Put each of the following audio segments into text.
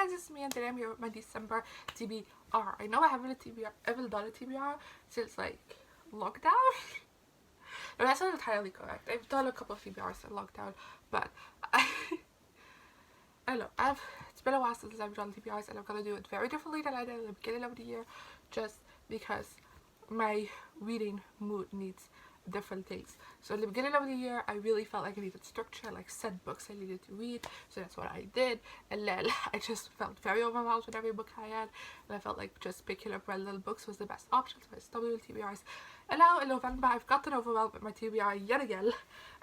guys, it's me, and today I'm here with my December TBR. I know I haven't done a TBR since like lockdown. No, that's not entirely correct. I've done a couple of TBRs in lockdown, but I don't know. It's been a while since I've done TBRs, and I'm gonna do it very differently than I did at the beginning of the year, just because my reading mood needs different things. So in the beginning of the year, I really felt like I needed structure, like set books I needed to read, so that's what I did. And then I just felt very overwhelmed with every book I had, and I felt like just picking up random books was the best option, so I stopped doing TBRs. And now in November, I've gotten overwhelmed with my TBR yet again,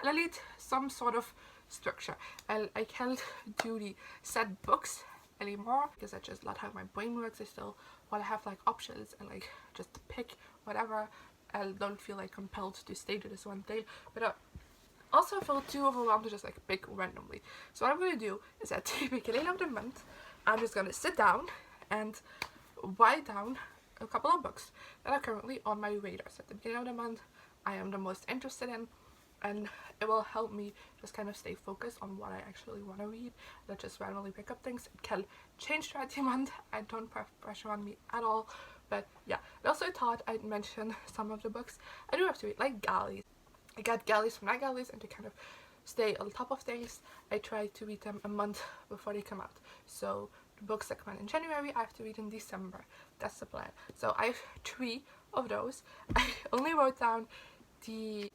and I need some sort of structure, and I can't do the set books anymore because that's just not how my brain works. I still want to have like options and like just pick whatever. I don't feel like compelled to stay to this one thing, but I also feel too overwhelmed to just like pick randomly. So what I'm going to do is at the beginning of the month, I'm just going to sit down and write down a couple of books that are currently on my radar. So at the beginning of the month, I am the most interested in, and it will help me just kind of stay focused on what I actually want to read, not just randomly pick up things. It can change throughout the month. I don't put pressure on me at all. But yeah, I also thought I'd mention some of the books I do have to read, like galleys. I got galleys from my galleys, and to kind of stay on top of things, I try to read them a month before they come out. So the books that come out in January, I have to read in December. That's the plan. So I have 3 of those. I only wrote down the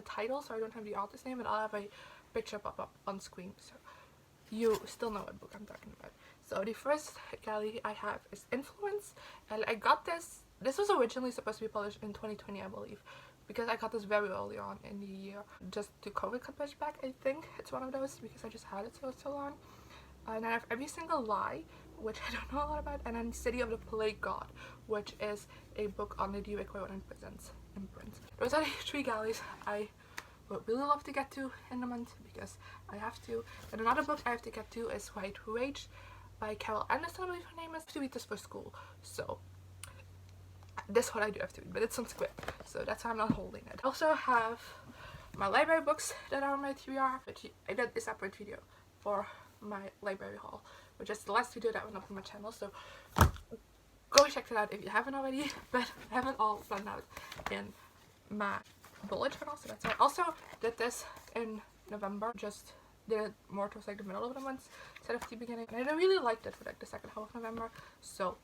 title, so I don't have the author's name, and I'll have a picture pop up on screen, so you still know what book I'm talking about. So the first galley I have is Influence, and I got this was originally supposed to be published in 2020, I believe, because I got this very early on in the year, just to COVID got pushed back. I think it's one of those because I just had it so long. And I have Every Single Lie, which I don't know a lot about, and then City of the Plague God, which is a book on the Derek Rowan prisons imprint. Those are the 3 galleys I would really love to get to in the month because I have to. And another book I have to get to is White Rage by Carol Anderson, I believe her name is. I have to read this for school, so that's what I do have to read, but it's on script, so that's why I'm not holding it. I also have my library books that are on my TBR, which I did a separate video for my library haul, which is the last video that went up on my channel, so go check it out if you haven't already, but I have it all done out in my bullet journal, so that's why I also did this in November, just did it more towards like the middle of the month instead of the beginning, and I really liked it for like the second half of November, so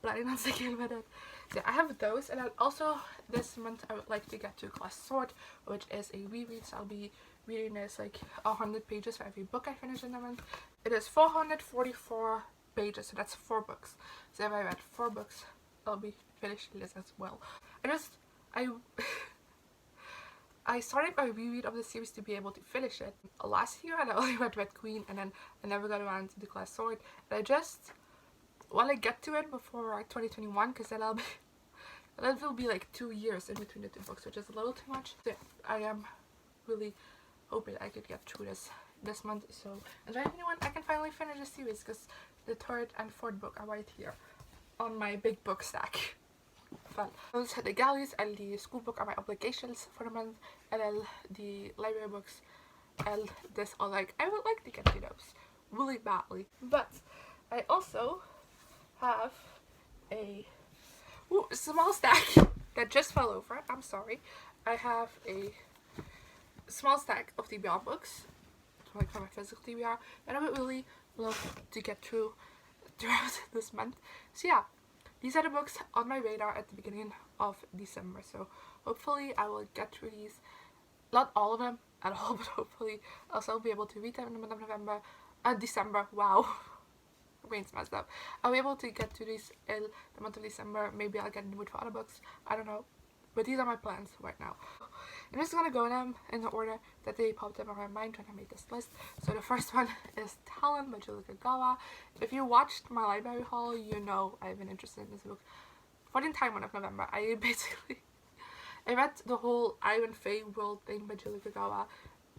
planning on sticking with it. So yeah, I have those, and then also this month I would like to get to Glass Sword, which is a reread, so I'll be reading this like 100 pages for every book I finish in the month. It is 444 pages, so that's 4 books. So if I read 4 books, I'll be finishing this as well. I started my reread of the series to be able to finish it last year, and I only read Red Queen, and then I never got around to the Glass Sword. And I just want to get to it before 2021, because then it will be like 2 years in between the 2 books, which is a little too much. So yeah, I am really hoping I could get through this month. So in 2021 I can finally finish the series, because the 3rd and 4th book are right here on my big book stack. Fun. Those the galleys and the school book are my obligations for the month, and then the library books and this are like I would like to get to those really badly. But I also have a small stack that just fell over. I'm sorry. I have a small stack of TBR books, like for my physical TBR, that I would really love to get throughout this month. So yeah, these are the books on my radar at the beginning of December, so hopefully I will get through these. Not all of them at all, but hopefully I'll still be able to read them in the month of December. Wow, my brain's messed up. I'll be able to get to these in the month of December. Maybe I'll get in the mood for other books, I don't know, but these are my plans right now. I'm just gonna go them in the order that they popped up in my mind when I made this list. So the first one is Talon by Gagawa. If you watched my library haul, you know I've been interested in this book for the entire month of November. I read the whole Iron Fae world thing by Gagawa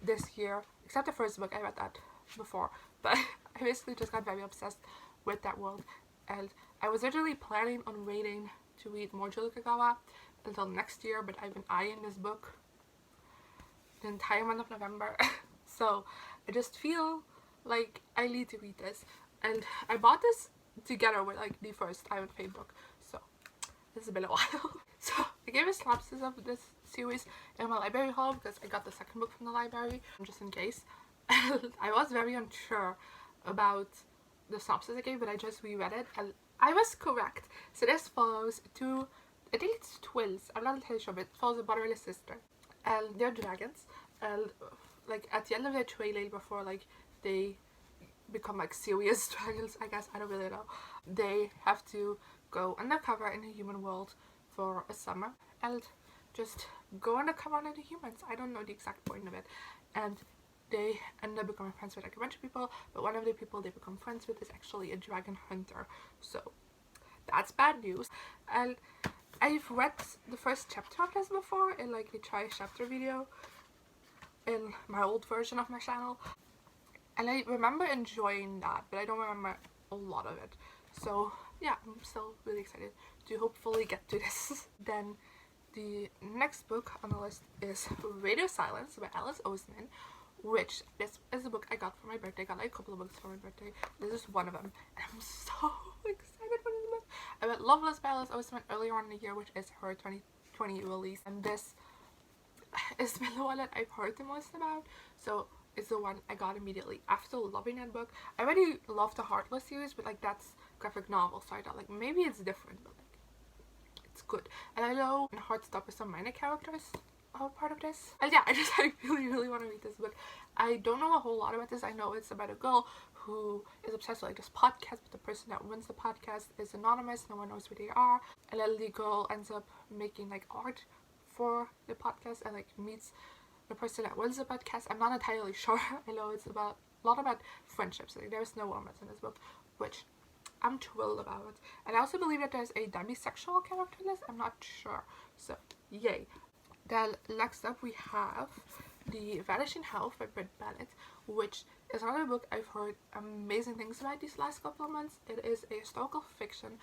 this year, except the first book. I read that before, but I basically just got very obsessed with that world, and I was originally planning on waiting to read more Gagawa until next year, but I've been eyeing this book the entire month of November. So I just feel like I need to read this. and I bought this together with like the first I Would Paid book, so this has been a while. So I gave a synopsis of this series in my library haul because I got the second book from the library just in case. And I was very unsure about the synopsis I gave, but I just reread it and I was correct. So this follows two, I think it's twins, I'm not entirely sure, but it follows a brother and a sister, and they're dragons, and like at the end of their training, before like they become like serious dragons, I guess, I don't really know, they have to go undercover in the human world for a summer and just go undercover on the humans. I don't know the exact point of it, and they end up becoming friends with like a bunch of people, but one of the people they become friends with is actually a dragon hunter, so that's bad news. And I've read the first chapter of this before in like a try chapter video in my old version of my channel, and I remember enjoying that, but I don't remember a lot of it. So yeah, I'm still really excited to hopefully get to this. Then the next book on the list is Radio Silence by Oseman, which this is a book I got for my birthday. I got like a couple of books for my birthday. This is one of them, and I'm so excited for this book. I read Loveless Palace Oseman earlier on in the year, which is her 2020 release, and this is the one that I've heard the most about, so it's the one I got immediately after loving that book. I already loved the Heartless series, but like that's graphic novel, so I thought like maybe it's different, but like it's good. And I know in Heartstopper some minor characters are part of this, and yeah, I really want to read this book. I don't know a whole lot about this. I know it's about a girl who is obsessed with like this podcast, but the person that runs the podcast is anonymous, no one knows who they are, and then the girl ends up making like art for the podcast and like meets the person that runs the podcast. I'm not entirely sure. I know it's about a lot about friendships. Like there's no romance in this book, which I'm thrilled about. And I also believe that there's a demisexual character in this. I'm not sure. So yay. Then next up we have The Vanishing Health by Britt Bennett, which is another book I've heard amazing things about these last couple of months. It is a historical fiction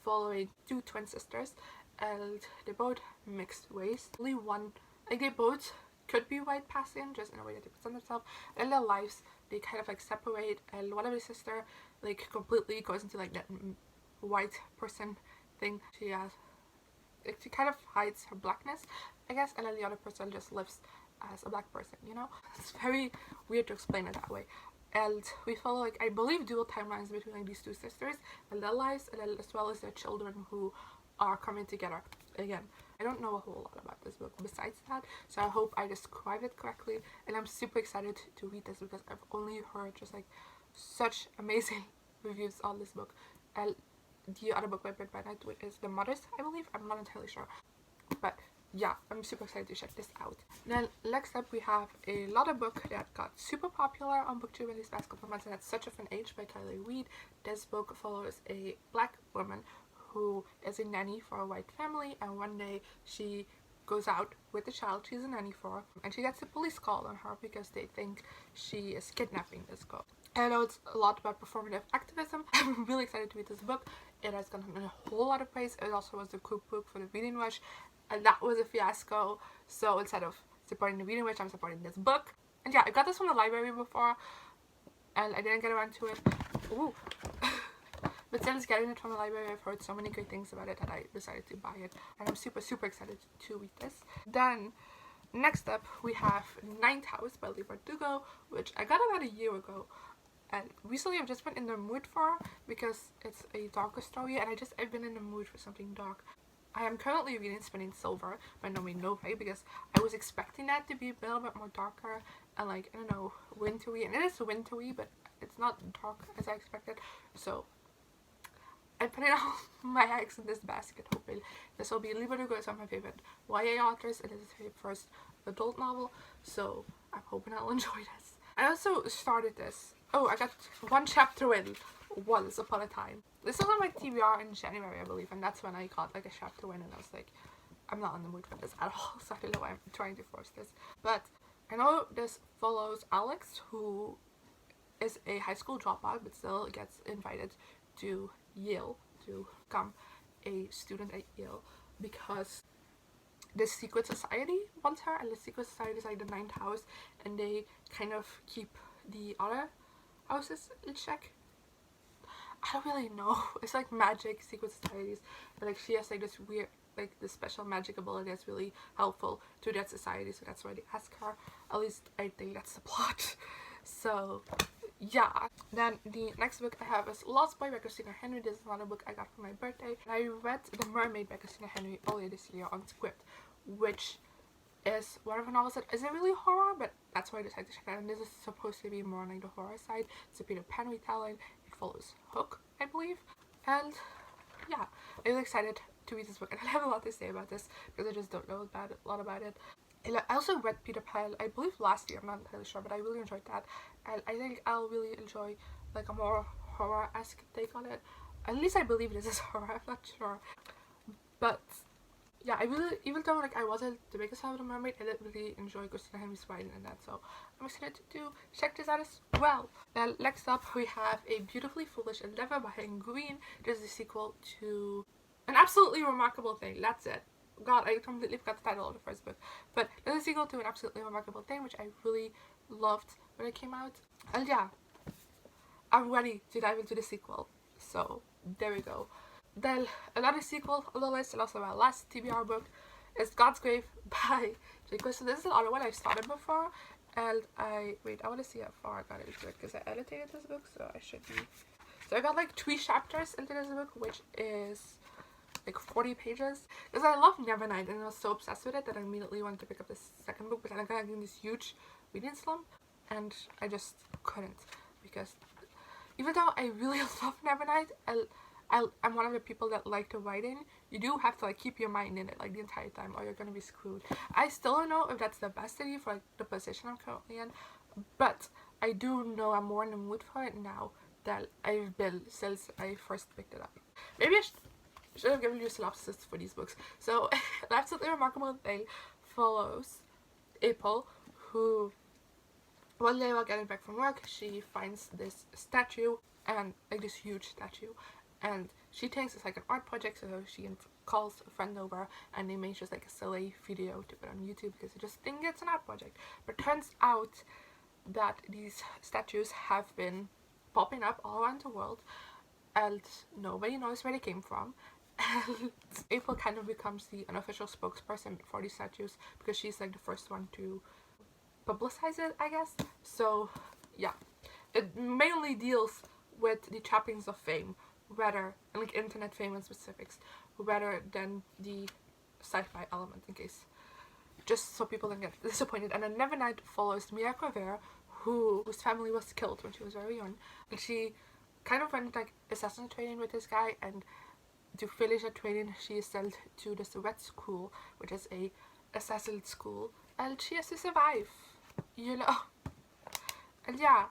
following two twin sisters, and they're both mixed race. Only one, like they both could be white passing, just in a way that they present themselves. In their lives, they kind of like separate, and one of the sister like completely goes into like that white person thing. She kind of hides her blackness, I guess, and then the other person just lives as a black person, you know? It's very weird to explain it that way. And we follow like, I believe, dual timelines between like these two sisters and their lives, and then as well as their children who are coming together again. I don't know a whole lot about this book besides that, so I hope I describe it correctly, and I'm super excited to read this because I've only heard just like such amazing reviews on this book. And the other book by Britt Bennett, which is The Mothers, I believe, I'm not entirely sure, but yeah, I'm super excited to check this out. Then next up we have another book that got super popular on BookTube in these past couple of months, and that's Such a Fun Age by Kylie Reid. This book follows a black woman who is a nanny for a white family, and one day she goes out with the child she's a nanny for, and she gets a police call on her because they think she is kidnapping this girl. And I know it's a lot about performative activism. I'm really excited to read this book. It has gotten a whole lot of praise. It also was the cookbook for the Reading Rush, and that was a fiasco, so instead of supporting the Reading Rush, I'm supporting this book. And yeah, I got this from the library before, and I didn't get around to it. Ooh. But since getting it from the library, I've heard so many great things about it that I decided to buy it, and I'm super excited to read this. Then next up we have Ninth House by Leigh Bardugo, which I got about a year ago, and recently I've just been in the mood for, because it's a darker story, and I've been in the mood for something dark. I am currently reading Spinning Silver by Nomi Novay because I was expecting that to be a little bit more darker and like, I don't know, wintry, and it is wintry, but it's not dark as I expected, so I put all my eggs in this basket, hoping this will be. Leigh Bardugo is one of my favorite YA authors. It is his first adult novel, so I'm hoping I'll enjoy this. I also started this. Oh, I got one chapter in once upon a time. This was on my TBR in January, I believe, and that's when I got like a chapter in, and I was like, I'm not in the mood for this at all, so I don't know why I'm trying to force this. But I know this follows Alex, who is a high school dropout but still gets invited to Yale to become a student at Yale because the secret society wants her, and the secret society is like the Ninth House, and they kind of keep the other houses in check. I don't really know. It's like magic, secret societies. But like she has like this weird, like this special magic ability that's really helpful to that society. So that's why they ask her. At least I think that's the plot. So yeah. Then the next book I have is Lost Boy by Christina Henry. This is another book I got for my birthday. I read The Mermaid by Christina Henry earlier this year on Script, which is one of her novels that isn't really horror, but that's why I decided to check it out. And this is supposed to be more on like the horror side. It's a Peter Pan retelling. It follows Hook, I believe. And yeah, I'm really excited to read this book, and I have a lot to say about this because I just don't know a lot about it. I also read Peter Pan, I believe last year, I'm not entirely sure, but I really enjoyed that. And I think I'll really enjoy like a more horror-esque take on it. At least I believe this is horror, I'm not sure. But yeah, I really, even though like I wasn't the biggest fan of The Mermaid, I did really enjoy Christina Henry's writing in that, so I'm excited to check this out as well. Then next up we have A Beautifully Foolish Endeavor by Helen Green. This is a sequel to An Absolutely Remarkable Thing. That's it. God, I completely forgot the title of the first book. But this is a sequel to An Absolutely Remarkable Thing, which I really loved when it came out. And yeah, I'm ready to dive into the sequel. So there we go. Then another sequel on the list, and also my last TBR book, is God's Grave by Jake. So this is another one I've started before, and I want to see how far I got into it because I annotated this book, so I should be. So I got like 3 chapters into this book, which is like 40 pages. Because I love Nevernight, and I was so obsessed with it that I immediately wanted to pick up the second book, but then I got in this huge reading slump, and I just couldn't, because even though I really love Nevernight, I'm one of the people that like the writing. You do have to like keep your mind in it like the entire time, or you're gonna be screwed. I still don't know if that's the best idea for like the position I'm currently in, but I do know I'm more in the mood for it now than I've been since I first picked it up. Maybe I should have given you a synopsis for these books. So An Absolutely Remarkable Thing follows April, who one day while getting back from work, she finds this statue, and like this huge statue, and she thinks it's like an art project, so she calls a friend over and they make just like a silly video to put on YouTube because they just think it's an art project. But turns out that these statues have been popping up all around the world and nobody knows where they came from. And April kind of becomes the unofficial spokesperson for these statues because she's like the first one to publicize it, I guess. So yeah, it mainly deals with the trappings of fame, rather, and like internet fame and specifics, rather than the sci-fi element, in case, just so people don't get disappointed. And then Nevernight follows Mia Cravere, whose family was killed when she was very young, and she kind of went like assassin training with this guy, and to finish her training she is sent to this red school, which is a assassin school, and she has to survive, you know. And yeah,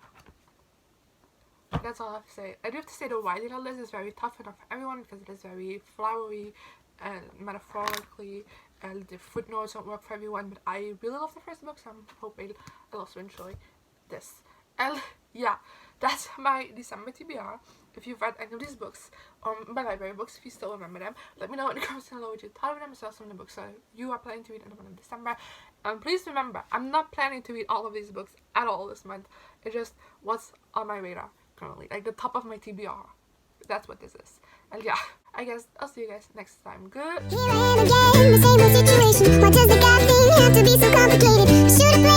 that's all I have to say. I do have to say the writing on this is very tough enough for everyone because it is very flowery and metaphorically, and the footnotes don't work for everyone, but I really love the first book, so I'm hoping I'll also enjoy this. And yeah, that's my December TBR. If you've read any of these books, or my library books, if you still remember them, let me know in the comments below what you thought of them, as well as some of the books that you are planning to read in the month of December. And please remember, I'm not planning to read all of these books at all this month. It's just what's on my radar currently, like the top of my TBR. That's what this is. And yeah, I guess I'll see you guys next time. Good. Here I am again, the same old situation. Why does the God thing have to be so complicated?